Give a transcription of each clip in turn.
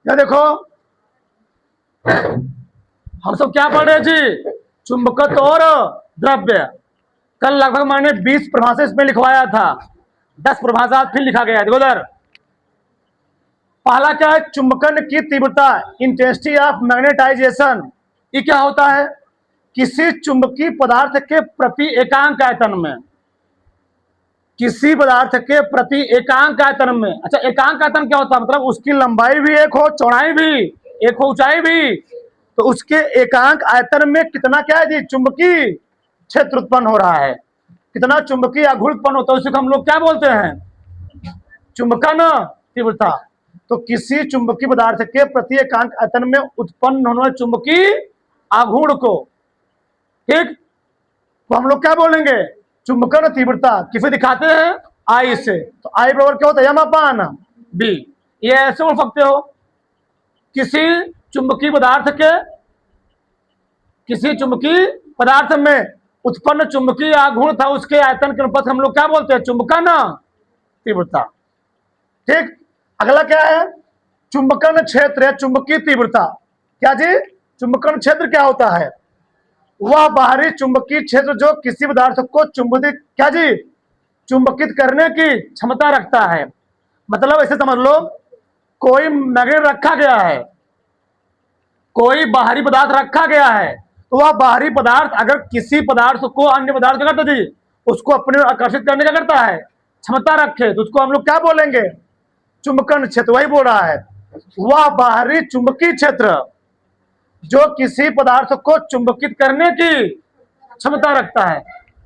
क्या देखो, हम सब क्या पढ़ रहे जी, चुंबकत्व और द्रव्य। कल लगभग मैंने 20 परिभाषा इसमें लिखवाया था, 10 परिभाषा फिर लिखा गया। देखो उधर, पहला क्या है, चुंबकन की तीव्रता, इंटेंसिटी ऑफ मैग्नेटाइजेशन। ये क्या होता है, किसी चुंबकीय पदार्थ के प्रति एकांक आयतन में, किसी पदार्थ के प्रति एकांक आयतन में। अच्छा, एकांक आयतन क्या होता है, मतलब उसकी लंबाई भी एक हो, चौड़ाई भी एक हो, ऊंचाई भी, तो उसके एकांक आयतन में कितना क्या है जी, चुंबकीय क्षेत्र उत्पन्न हो रहा है, कितना चुंबकीय आघूर्ण उत्पन्न होता है, उसे हम लोग क्या बोलते हैं, चुंबकन तीव्रता। तो किसी चुंबकीय पदार्थ के प्रति एकांक आयतन में उत्पन्न होने वाले चुंबकीय आघूर्ण को, ठीक, तो हम लोग क्या बोलेंगे, चुंबकन तीव्रता। किसे दिखाते हैं, आई से, तो आई बराबर क्या होता है, एम अपान बी। ये ऐसे बोल सकते हो, किसी चुंबकीय पदार्थ के, किसी चुंबकीय पदार्थ में उत्पन्न चुंबकीय आघूर्ण था, उसके आयतन के अनुपात हम लोग क्या बोलते हैं, चुंबकन तीव्रता। ठीक, अगला क्या है, चुंबकन क्षेत्र या चुंबकीय तीव्रता। क्या जी, चुंबकन क्षेत्र क्या होता है, वह बाहरी चुंबकीय क्षेत्र जो किसी पदार्थ को चुंबकित, क्या जी, चुंबकित करने की क्षमता रखता है। मतलब ऐसे समझ लो, कोई मैग्नेट रखा गया है, कोई बाहरी पदार्थ रखा गया है, तो वह बाहरी पदार्थ अगर किसी पदार्थ को अन्य पदार्थ क्या करता जी, उसको अपने आकर्षित करने का करता है, क्षमता रखे, तो उसको हम लोग क्या बोलेंगे, चुंबकन क्षेत्र। वही बोल रहा है, वह बाहरी चुंबकीय क्षेत्र जो किसी पदार्थ को चुंबकित करने की क्षमता रखता है।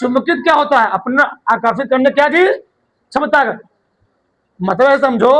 चुंबकित क्या होता है, अपना आकर्षित करने, क्या जी, क्षमता। मतलब समझो,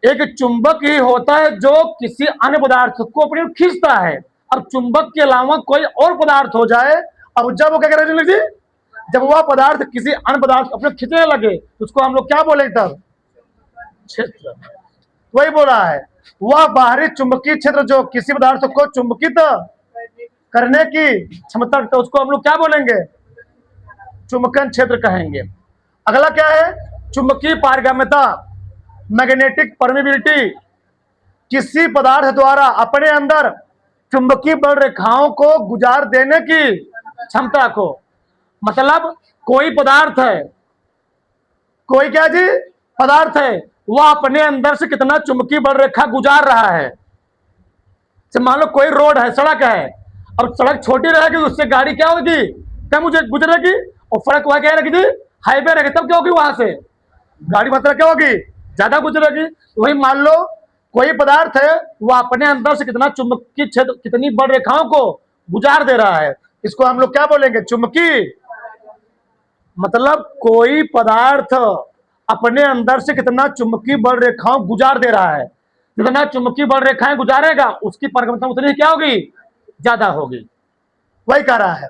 एक चुंबक ही होता है जो किसी अन्य पदार्थ को अपनी ओर खींचता है। अब चुंबक के अलावा कोई और पदार्थ हो जाए, अब जब वो क्या करने लगे, जब वह पदार्थ किसी अन्य पदार्थ को अपने खींचने लगे, तो उसको हम लोग क्या बोले, तब क्षेत्र। वही बोल रहा है, वह बाहरी चुंबकीय क्षेत्र जो किसी पदार्थ को चुंबकित करने की क्षमता रखता है, उसको हम लोग क्या बोलेंगे, चुंबकन क्षेत्र कहेंगे। अगला क्या है, चुंबकीय पारगम्यता, मैग्नेटिक परमिबिलिटी। किसी पदार्थ द्वारा अपने अंदर चुंबकीय बल रेखाओं को गुजार देने की क्षमता को। मतलब कोई पदार्थ है, कोई क्या जी, पदार्थ है, वह अपने अंदर से कितना चुंबकीय बल रेखा गुजार रहा है। मान लो कोई रोड है, सड़क है, अब सड़क छोटी रहेगी, उससे गाड़ी क्या होगी, कम गुजरेगी, और सड़क वहां क्या रहेगी, हाईवे रहेगी, तब क्या होगी, वहां से गाड़ी मात्रा क्या होगी, ज्यादा गुजरेगी। वही मान लो कोई पदार्थ है, वह अपने अंदर से कितना चुंबकीय क्षेत्र, कितनी बल रेखाओं को गुजार दे रहा है, इसको हम लोग क्या बोलेंगे, चुंबकीय। मतलब कोई पदार्थ अपने अंदर से कितना चुंबकीय बल रेखाओं गुजार दे रहा है, जितना चुंबकीय बल रेखाएं गुजारेगा, उसकी पारगम्यता उतनी क्या होगी, ज्यादा होगी। वही कह रहा है।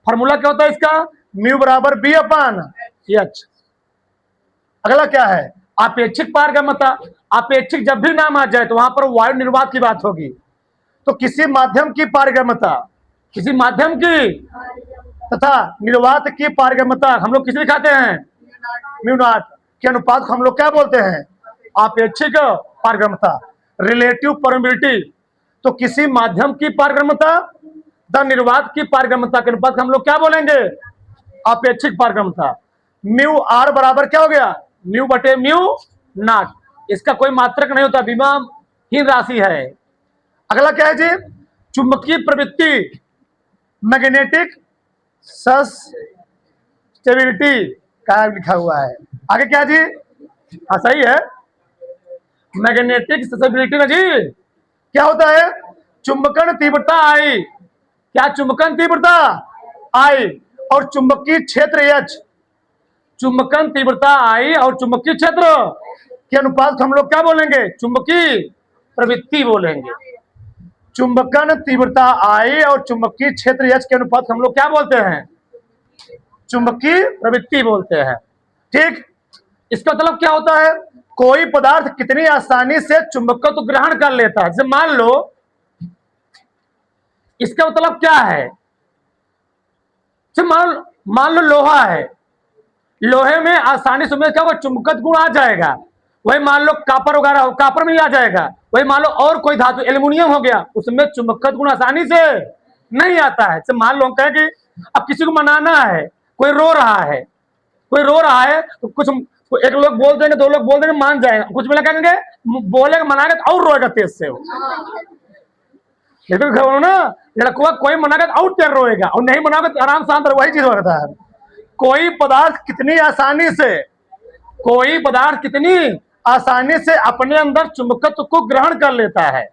फॉर्मूला क्या होता है इसका, म्यू बराबर बी अपान एच। अगला क्या है, आपेक्षिक पारगम्यता। आपेक्षिक जब भी नाम आ जाए तो वहां पर वायु निर्वात की बात होगी। तो किसी माध्यम की पारगम्यता, किसी माध्यम की तथा निर्वात की पारगम्यता हम लोग किसे दिखाते हैं, म्यू नॉट के अनुपात को हम लोग क्या बोलते हैं, आपेक्षिक पारगम्यता, रिलेटिव परमिबिलिटी। तो किसी माध्यम की पारगम्यता द निर्वात की पारगम्यता के अनुपात हम लोग क्या बोलेंगे, आपेक्षिक पारगम्यता। म्यू आर बराबर क्या हो गया, म्यू बटे म्यू नॉट। इसका कोई मात्रक नहीं होता, विमाहीन राशि है। अगला क्या है जी, चुंबकीय प्रवृत्ति, मैग्नेटिक सस्टेबिलिटी का लिखा हुआ है। आगे क्या जी, हाँ सही है, मैग्नेटिक सस्टेबिलिटी ना जी, क्या होता है, चुंबकन तीव्रता आई, क्या चुंबकन तीव्रता आई, और चुंबकीय क्षेत्र एच। चुंबकन तीव्रता आई और चुंबकीय क्षेत्र के अनुपात हम लोग क्या बोलेंगे, चुंबकीय प्रवृत्ति बोलेंगे। चुंबकन तीव्रता आई और चुंबकीय क्षेत्र एच के अनुपात हम लोग क्या बोलते हैं, चुंबकीय प्रवृत्ति बोलते हैं। ठीक, इसका मतलब क्या होता है, कोई पदार्थ कितनी आसानी से चुंबकत्व तो ग्रहण कर लेता है। जैसे मान लो, इसका मतलब क्या है, मान लो लोहा है, लोहे में आसानी से क्या होगा, चुंबकत्व गुण आ जाएगा। वही मान लो कापर वगैरह हो, कापर में ही आ जाएगा। वही मान लो और कोई धातु एल्युमिनियम हो गया, उसमें चुंबकत्व गुण आसानी से नहीं आता है। तो मान लो हम कहें कि अब किसी को मनाना है, कोई रो रहा है, कोई रो रहा है, तो कुछ एक लोग बोल देंगे, दो लोग बोल देंगे, मान जाएगा। कुछ बोले कहेंगे, बोलेगा मनाएगा तो और रोएगा तेज से। लेकिन खबर ना, लड़का कोई मनाएगा तो और तेज रोएगा, और नहीं मनाएगा तो आराम शांत। वही चीज होता है। कोई पदार्थ कितनी आसानी से, कोई पदार्थ कितनी आसानी से अपने अंदर चुंबकत्व को ग्रहण कर लेता है,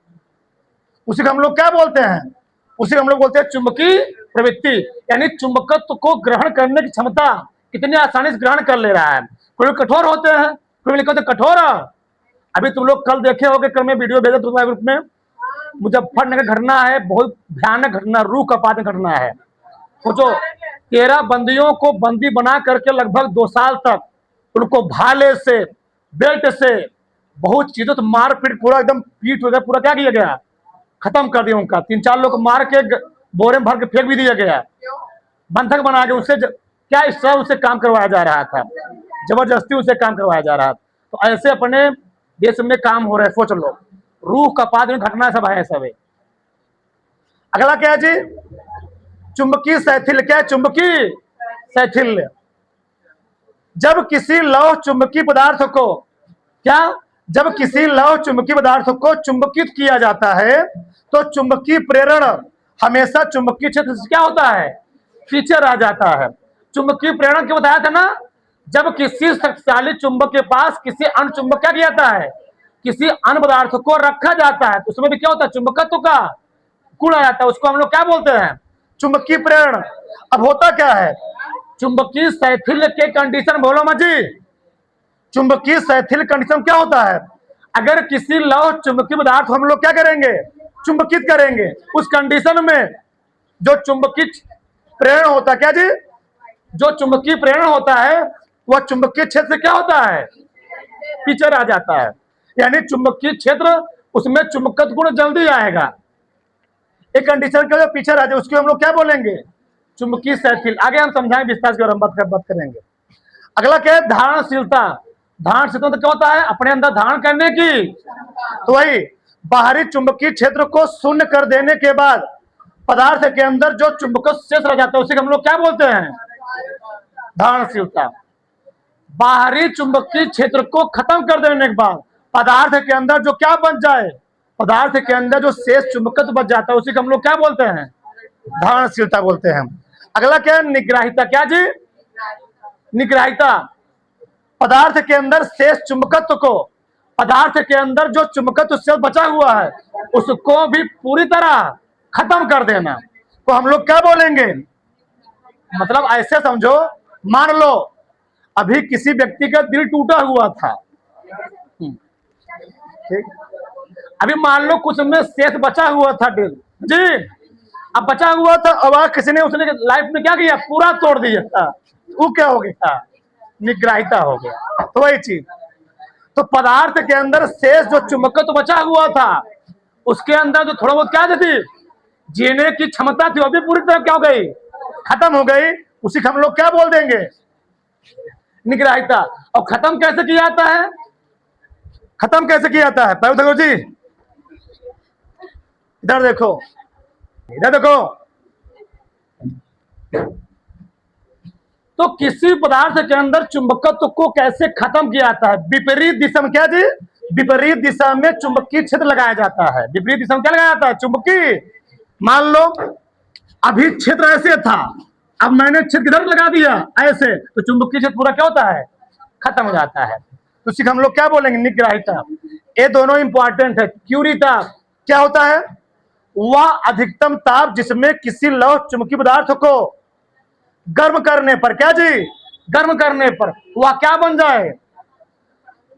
उसी को हम लोग क्या बोलते हैं? उसी को हम लोग बोलते हैं चुंबकीय प्रवृत्ति। यानी चुंबकत्व को ग्रहण करने की क्षमता कितनी आसानी से ग्रहण कर ले रहा है। कोई कठोर होते हैं, कोई लिखते हैं कठोर। अभी तुम लोग कल देखे होगे, कल मैं वीडियो भेजा तुम्हारे ग्रुप में, मुजफ्फरनगर घटना है, बहुत भयानक घटना, रूह कपात घटना है। सोचो 13 बंदियों को बंदी बना करके लगभग 2 साल तक उनको भाले से, बेल्ट से, बहुत चीजों से मार पीट, पूरा एकदम पीट वगैरह पूरा क्या किया गया, खत्म कर दिया उनका। 3-4 लोग मार के बोरे में भर के फेंक भी दिया गया, बंधक बना के। उससे क्या इस तरह उससे काम करवाया जा रहा था, जबरदस्ती उससे काम करवाया जा रहा था। तो ऐसे अपने देश में काम हो रहे हैं, सोच लो। रूह कपात में घटना सब है, सब है। अगला क्या है जी? चुंबकीय शैथिल्य। क्या है चुंबकीय शैथिल्य? जब किसी लौह चुंबकीय पदार्थ को, क्या, जब किसी लौह चुंबकीय पदार्थ को चुंबकित किया जाता है तो चुंबकीय प्रेरण हमेशा चुंबकीय क्षेत्र से क्या होता है, पीछे रह जाता है। चुंबकीय प्रेरण क्यों बताया था ना? जब किसी शक्तिशाली चुंबक के पास किसी अन्य चुंबक क्या किया जाता है, किसी अन्य पदार्थ को रखा जाता है, तो उसमें भी क्या होता है, चुंबकत्व का गुण आ जाता है। उसको हम लोग क्या बोलते हैं, चुंबकीय प्रेरण। अब होता क्या है, चुंबकीय शैथिल्य के कंडीशन, बोलो मजी, चुंबकीय शैथिल्य कंडीशन क्या होता है? अगर किसी लौह चुंबकीय पदार्थ को हम लोग क्या करेंगे, चुंबकित करेंगे, उस कंडीशन में जो चुंबकीय प्रेरण होता है, क्या जी, जो चुंबकीय प्रेरण होता है वह चुंबकीय क्षेत्र क्या होता है, पीछे रह जाता है। यानी चुंबकीय क्षेत्र, उसमें चुंबकत्व गुण जल्दी आएगा। एक कंडीशन के पीछे रह जाए, उसको हम लोग क्या बोलेंगे, चुंबकीय शैथिल्य। आगे हम समझाएंगे विस्तार से, बात करेंगे। अगला क्या है, धारणशीलता। धारणशीलता तो क्या होता है, अपने अंदर धारण करने की। तो वही बाहरी चुंबकीय क्षेत्र को शून्य कर देने के बाद पदार्थ के अंदर जो चुंबकत्व शेष रह जाता है, उसे हम लोग क्या बोलते हैं, धारणशीलता। बाहरी चुंबकीय क्षेत्र को खत्म कर देने के बाद पदार्थ के अंदर जो क्या बच जाए, पदार्थ के अंदर जो शेष चुंबकत्व बच जाता है, उसी को हम लोग क्या बोलते हैं, धारणशीलता बोलते हैं। अगला क्या है, निग्राहिता। क्या जी, निग्राहिता। पदार्थ के अंदर शेष चुंबकत्व को, पदार्थ के अंदर जो चुंबकत्व शेष बचा हुआ है उसको भी पूरी तरह खत्म कर देना, तो हम लोग क्या बोलेंगे, मतलब ऐसे समझो, मान लो अभी किसी व्यक्ति का दिल टूटा हुआ था, ठीक, अभी मान लो कुछ में शेष बचा हुआ था दिल जी, अब बचा हुआ था, अब किसी ने उसने लाइफ में क्या किया, पूरा तोड़ दिया था, वो क्या हो गया, निग्राहिता हो गया। तो वही चीज, तो पदार्थ के अंदर शेष जो चुंबकत्व बचा हुआ था, उसके अंदर जो थोड़ा बहुत क्या थी, जीने की क्षमता थी, वो भी पूरी तरह क्या हो गई, खत्म हो गई। उसी को हम लोग क्या बोल देंगे, निग्राहिता। और खत्म कैसे किया जाता है, खत्म कैसे किया जाता है, पहले देखो जी, इधर देखो, इधर देखो। तो किसी पदार्थ के अंदर चुंबकत्व को कैसे खत्म किया जाता है, विपरीत दिशा में। क्या जी, विपरीत दिशा में चुंबकीय क्षेत्र लगाया जाता है। विपरीत दिशा में क्या लगाया जाता है, चुंबकीय। मान लो अभी क्षेत्र ऐसे था, अब मैंने क्षेत्र किधर लगा दिया, ऐसे, तो चुंबकीय क्षेत्र पूरा क्या होता है, खत्म हो जाता है। तो उसी हम लोग क्या बोलेंगे, निग्राहिता। ये दोनों इंपॉर्टेंट है। क्यूरिता क्या होता है, वह अधिकतम ताप जिसमें किसी लौह चुंबकीय पदार्थ को गर्म करने पर, क्या जी, गर्म करने पर वह क्या बन जाए,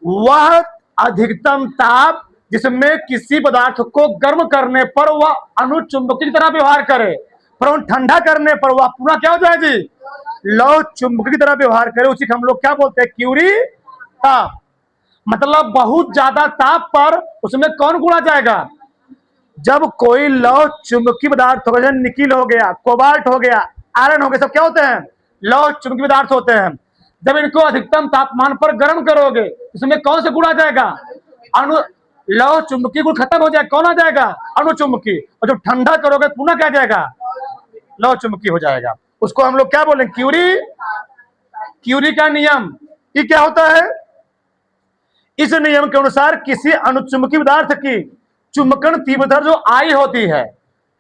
वह अधिकतम ताप जिसमें किसी पदार्थ को गर्म करने पर वह अनुचुंबकीय की तरह व्यवहार करे, पर ठंडा करने पर वह पूरा क्या हो जाए जी, लौह चुंबकीय की तरह व्यवहार करे। उसी को हम लोग क्या बोलते हैं, क्यूरिता। मतलब बहुत ज्यादा ताप पर उसमें कौन गुणा जाएगा, जब कोई लौह चुंबकीय पदार्थ हो गया, निकिल हो गया, कोबाल्ट हो गया, आयरन हो गया, सब क्या होते हैं, लौह चुंबकीय पदार्थ होते हैं। जब इनको अधिकतम तापमान पर गर्म करोगे इसमें कौन सा गुण आ जाएगा? अणु लौह चुंबकीय गुण खत्म हो जाएगा, कौन आ जाएगा? अणु चुंबकीय। और जब ठंडा करोगे पुनः क्या जाएगा? लौह चुंबकीय हो जाएगा। उसको हम लोग क्या बोले? क्यूरी, क्यूरी का नियम। ये क्या होता है? इस नियम के अनुसार किसी अनुचुंबकीय पदार्थ की चुंबकन तीव्रता जो आई होती है,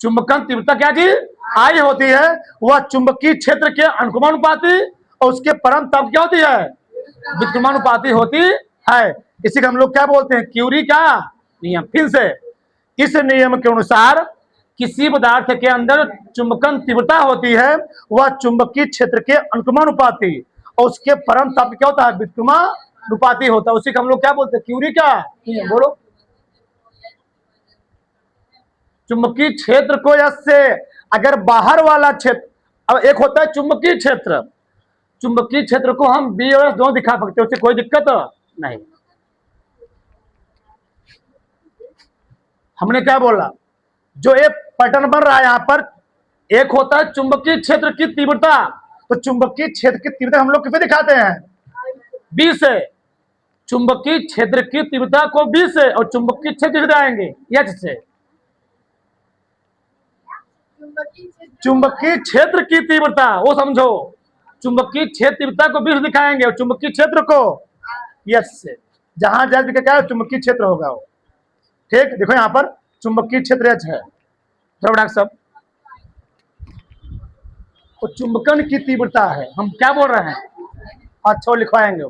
चुंबकन तीव्रता क्या जी? आई होती है, वह चुंबकीय क्षेत्र के अनुक्रमानुपाती और उसके परम तब क्या होती है? विक्रमानुपाती होती है। इसी को हम लोग क्या बोलते हैं? क्यूरी का नियम। फिर से, इस नियम के अनुसार किसी पदार्थ के अंदर चुंबकन तीव्रता होती है, वह चुंबकीय क्षेत्र के अनुक्रमानुपाती और उसके परम तप क्या होता है? विक्रमानुपाती होता है। उसी को हम लोग क्या बोलते हैं? क्यूरी का नियम। बोलो। चुंबकीय क्षेत्र को से अगर बाहर वाला क्षेत्र, अब एक होता है चुंबकीय क्षेत्र, चुंबकीय क्षेत्र को हम बी और एस दोनों दिखा सकते हैं, उससे कोई दिक्कत नहीं। हमने क्या बोला? जो एक पैटर्न बन रहा है यहां पर, एक होता है चुंबकीय क्षेत्र की तीव्रता, तो चुंबकीय क्षेत्र की तीव्रता हम लोग किसे दिखाते हैं? बी से। चुंबकीय क्षेत्र की तीव्रता को बी से और चुंबकीय क्षेत्र दिखाएंगे एच से। चुंबकीय क्षेत्र की तीव्रता वो समझो, चुंबकीय क्षेत्र तीव्रता को बी से दिखाएंगे और चुंबकीय क्षेत्र को एच से। जहां जज क्या है चुंबकीय क्षेत्र होगा वो। ठीक, देखो यहां पर चुंबकीय क्षेत्र एच है। डॉक्टर साहब, वो चुंबकन की तीव्रता है, हम क्या बोल रहे हैं? अच्छा लिखवाएंगे।